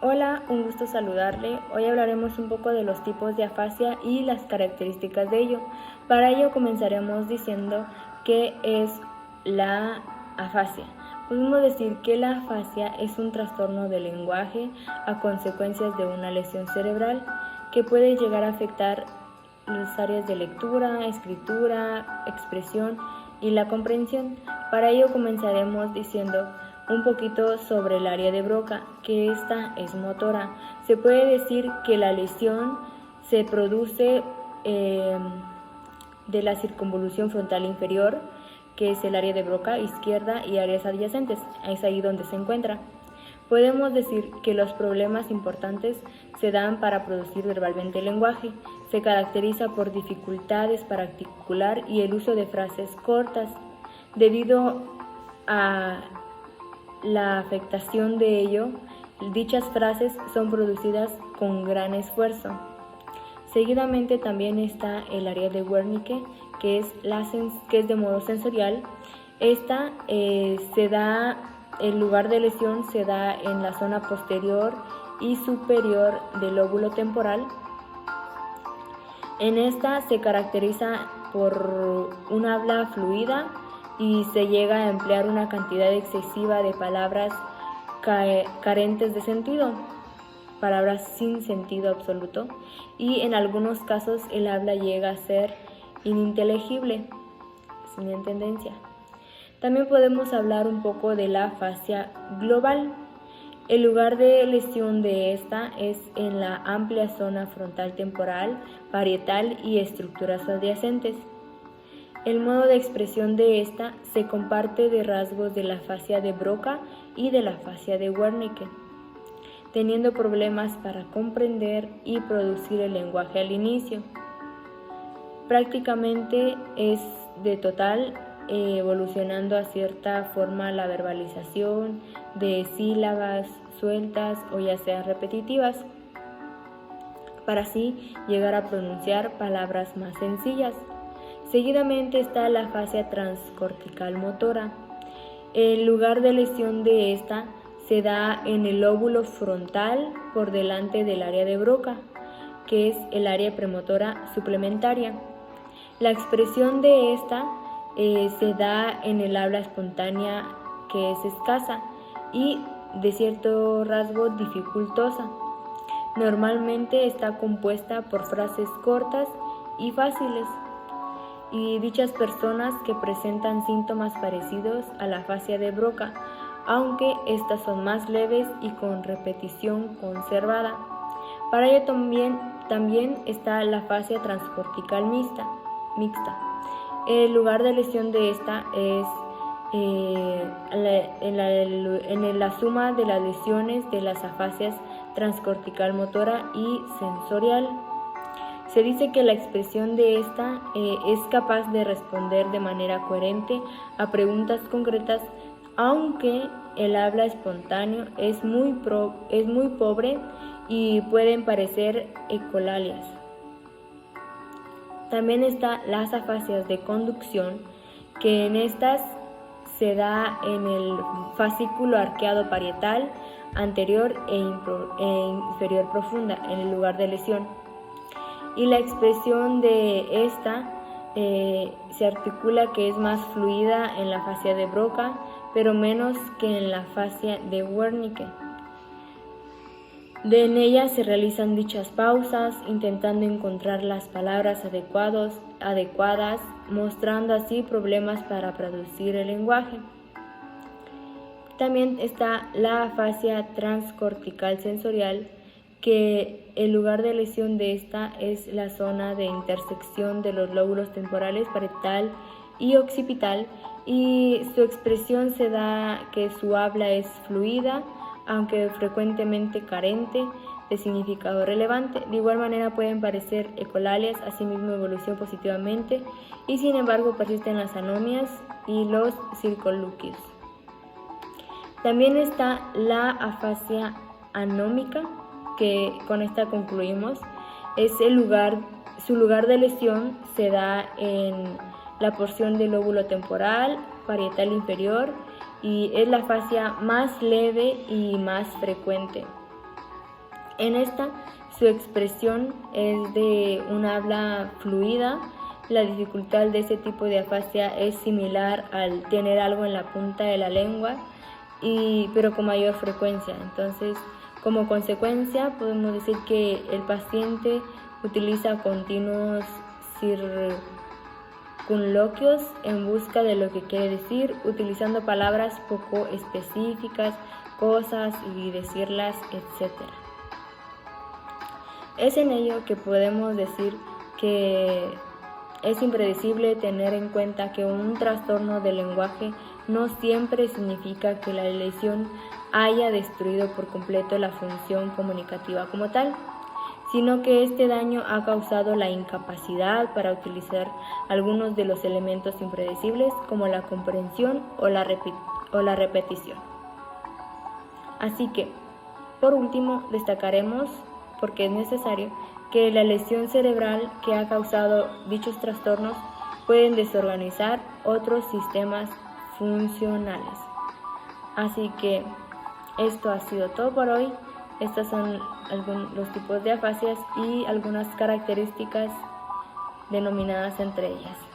Hola, un gusto saludarle. Hoy hablaremos un poco de los tipos de afasia y las características de ello. Para ello comenzaremos diciendo qué es la afasia. Podemos decir que la afasia es un trastorno del lenguaje a consecuencias de una lesión cerebral que puede llegar a afectar las áreas de lectura, escritura, expresión y la comprensión. Para ello comenzaremos diciendo un poquito sobre el área de Broca, que esta es motora. Se puede decir que la lesión se produce de la circunvolución frontal inferior, que es el área de Broca izquierda, y áreas adyacentes, es ahí donde se encuentra. Podemos decir que los problemas importantes se dan para producir verbalmente el lenguaje. Se caracteriza por dificultades para articular y el uso de frases cortas. Debido a la afectación de ello, dichas frases son producidas con gran esfuerzo. Seguidamente también está el área de Wernicke, que es de modo sensorial. Esta el lugar de lesión se da en la zona posterior y superior del lóbulo temporal. En esta se caracteriza por un habla fluida y se llega a emplear una cantidad excesiva de palabras carentes de sentido, palabras sin sentido absoluto, y en algunos casos el habla llega a ser ininteligible, sin entendencia. También podemos hablar un poco de la afasia global. El lugar de lesión de esta es en la amplia zona frontal temporal, parietal y estructuras adyacentes. El modo de expresión de esta se comparte de rasgos de la afasia de Broca y de la afasia de Wernicke, teniendo problemas para comprender y producir el lenguaje al inicio. Prácticamente es de total, evolucionando a cierta forma la verbalización de sílabas sueltas o ya sean repetitivas, para así llegar a pronunciar palabras más sencillas. Seguidamente está la afasia transcortical motora. El lugar de lesión de esta se da en el lóbulo frontal por delante del área de Broca, que es el área premotora suplementaria. La expresión de esta se da en el habla espontánea, que es escasa y de cierto rasgo dificultosa. Normalmente está compuesta por frases cortas y fáciles, y dichas personas que presentan síntomas parecidos a la afasia de Broca, aunque estas son más leves y con repetición conservada. Para ello también está la afasia transcortical mixta. El lugar de lesión de esta es en la suma de las lesiones de las afasias transcortical motora y sensorial. Se dice que la expresión de esta es capaz de responder de manera coherente a preguntas concretas, aunque el habla espontáneo es muy pobre y pueden parecer ecolalias. También están las afasias de conducción, que en estas se da en el fascículo arqueado parietal anterior e inferior profunda, en el lugar de lesión. Y la expresión de esta se articula que es más fluida en la afasia de Broca, pero menos que en la afasia de Wernicke. En ella se realizan dichas pausas, intentando encontrar las palabras adecuadas, mostrando así problemas para producir el lenguaje. También está la afasia transcortical sensorial, que el lugar de lesión de esta es la zona de intersección de los lóbulos temporales parietal y occipital, y su expresión se da que su habla es fluida, aunque frecuentemente carente de significado relevante. De igual manera pueden parecer ecolalias, asimismo evolución positivamente, y sin embargo persisten las anomias y los circunloquios. También está la afasia anómica, que con esta concluimos. Su lugar de lesión se da en la porción del lóbulo temporal, parietal inferior, y es la afasia más leve y más frecuente. En esta, su expresión es de un habla fluida. La dificultad de ese tipo de afasia es similar al tener algo en la punta de la lengua, pero con mayor frecuencia. Entonces, como consecuencia, podemos decir que el paciente utiliza continuos circunloquios en busca de lo que quiere decir, utilizando palabras poco específicas, cosas y decirlas, etc. Es en ello que podemos decir que es impredecible tener en cuenta que un trastorno del lenguaje no siempre significa que la lesión haya destruido por completo la función comunicativa como tal, sino que este daño ha causado la incapacidad para utilizar algunos de los elementos impredecibles como la comprensión o la repetición. Así que, por último, destacaremos, porque es necesario, que la lesión cerebral que ha causado dichos trastornos pueden desorganizar otros sistemas funcionales. Así que esto ha sido todo por hoy. Estos son los tipos de afasias y algunas características denominadas entre ellas.